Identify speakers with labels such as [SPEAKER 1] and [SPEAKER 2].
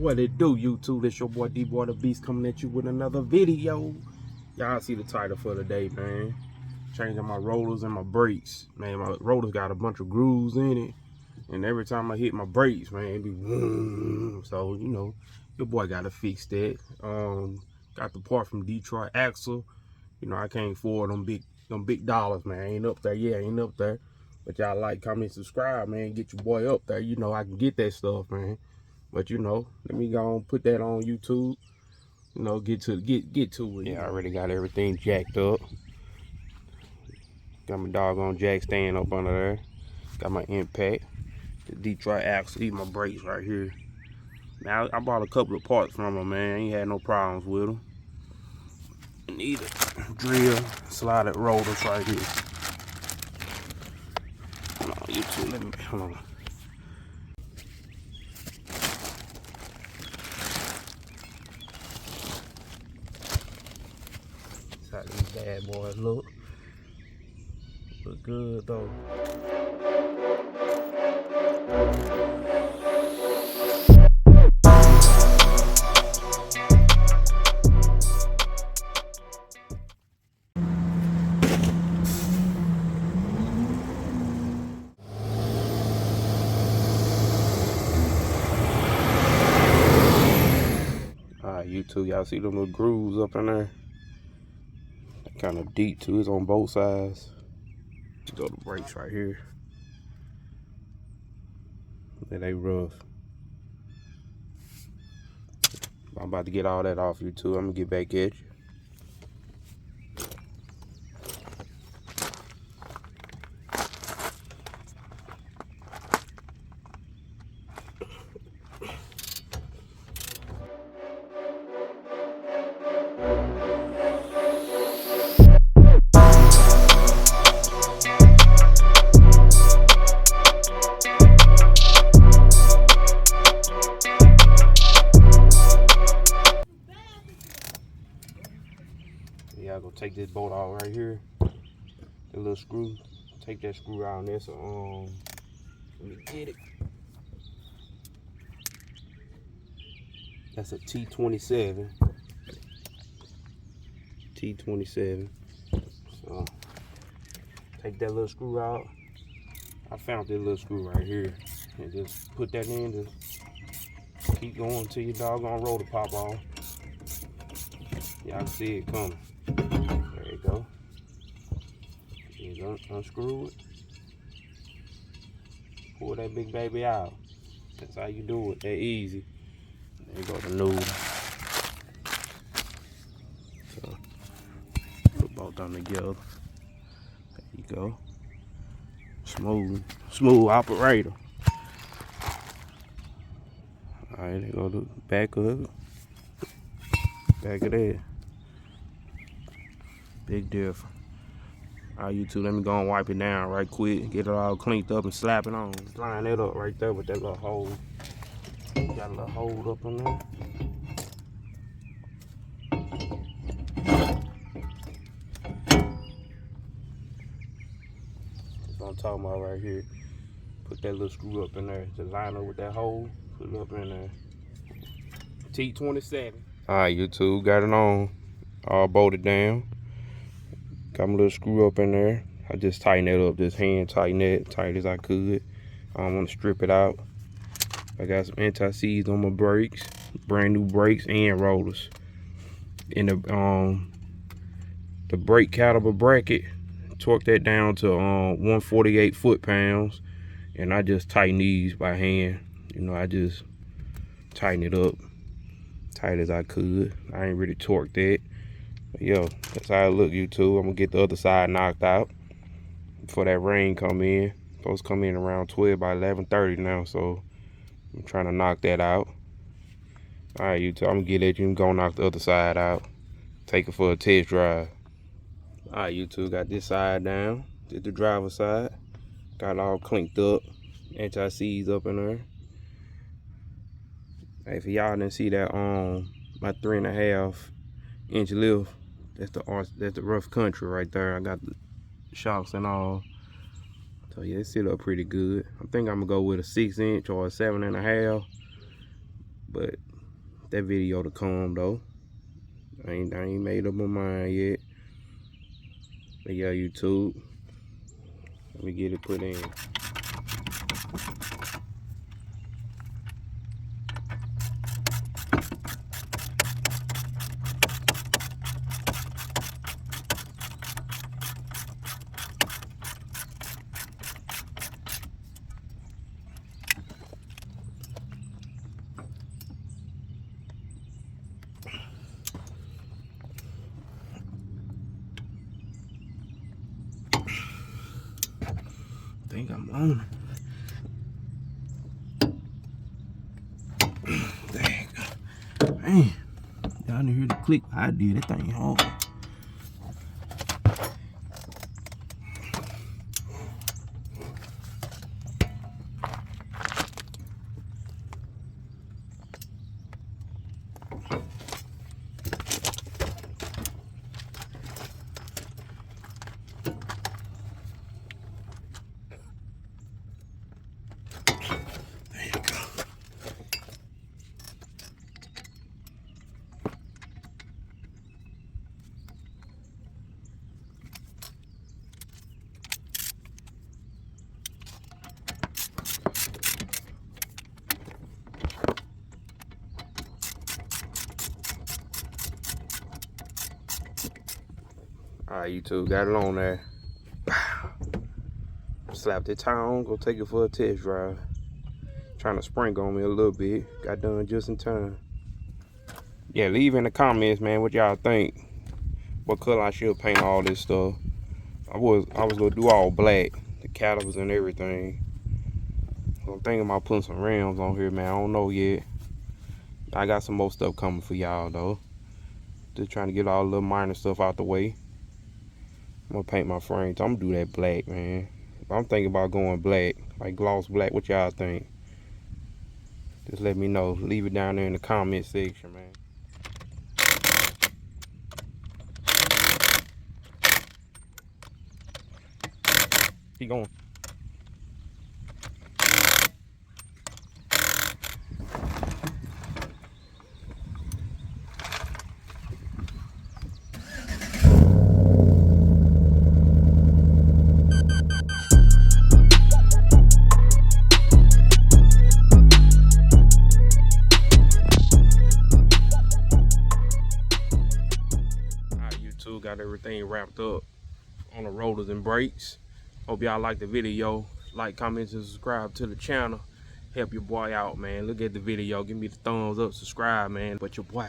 [SPEAKER 1] What it do, YouTube? This your boy D-Boy the Beast coming at you with another video. Y'all see the title for the day, man. Changing my rollers and my brakes. Man, my rollers got a bunch of grooves in it. And every time I hit my brakes, man, it be so, you know, your boy gotta fix that. Got the part from Detroit Axle. You know, I can't afford them big dollars, man. Ain't up there, yeah, ain't up there. But y'all like, comment, subscribe, man. Get your boy up there. You know, I can get that stuff, man. But you know, let me go and put that on YouTube. You know, get to it. Yeah, I already got everything jacked up. Got my doggone jack stand up under there. Got my impact. The Detroit Axle, my brakes right here. Now I bought a couple of parts from them, man. Ain't had no problems with them. Need a drill, slided rotors right here. Hold on, YouTube, let me, hold on. That's how these bad boys look. Look good though. YouTube, y'all see them little grooves up in there? Kind of deep too. It's on both sides. Let's go to the brakes right here. Yeah, they rough. I'm about to get all that off YouTube. I'm gonna get back at you. Yeah, I'm gonna take this bolt out right here. The little screw. Take that screw out there. So let me get it. That's a T27. T27. So take that little screw out. I found this little screw right here. And just put that in to keep going till your doggone rotor pop off. Y'all can see it coming. There you go. You unscrew it. Pull that big baby out. That's how you do it. That easy. There you go, the noodle. So put both them together. There you go. Smooth operator. Alright, there go the back of it. Back of that. Big difference. Alright, YouTube, let me go and wipe it down right quick. Get it all cleaned up and slap it on. Line it up right there with that little hole. Got a little hole up in there. That's what I'm talking about right here. Put that little screw up in there to line up with that hole. Put it up in there. T27. Alright, YouTube, got it on. All bolted down. Got my little screw up in there. I just tighten that up, just hand tighten it tight as I could. I don't want to strip it out. I got some anti-seize on my brakes, brand new brakes and rollers. In the brake caliber bracket, torque that down to 148 foot-pounds, and I just tighten these by hand. You know, I just tighten it up tight as I could. I ain't really torqued that. But yo, that's how it look, YouTube. I'm gonna get the other side knocked out before that rain come in. Supposed to come in around 12 by 11:30 now, so I'm trying to knock that out. All right, YouTube, I'm gonna get at you. I'm gonna knock the other side out. Take it for a test drive. All right, YouTube, got this side down. Did the driver's side. Got it all clinked up. Anti-seize up in there. Hey, if y'all didn't see that my 3.5 inch lift, that's the rough country right there. I got the shocks and all. So yeah, it sit up pretty good. I think I'm gonna go with a 6 inch or a 7.5. But That video to come though. I ain't made up my mind yet. But yeah, YouTube. Let me get it put in. I think I'm on it. Dang. Man, y'all didn't hear the click I did. That thing hard. Alright, YouTube, got it on there. Slap the tire on, go take it for a test drive. Trying to sprinkle on me a little bit. Got done just in time. Yeah, leave in the comments, man, what y'all think. What color I should paint all this stuff. I was gonna do all black, the calipers and everything. So I'm thinking about putting some rims on here, man. I don't know yet. I got some more stuff coming for y'all though. Just trying to get all the little minor stuff out the way. I'm gonna paint my frames. I'm gonna do that black, man. I'm thinking about going black, like gloss black. What y'all think? Just let me know. Leave it down there in the comment section, man. Keep going. Got everything wrapped up on the rotors and brakes. Hope y'all like the video. Like, comment, and subscribe to the channel. Help your boy out, man. Look at the video. Give me the thumbs up, subscribe, man. But your boy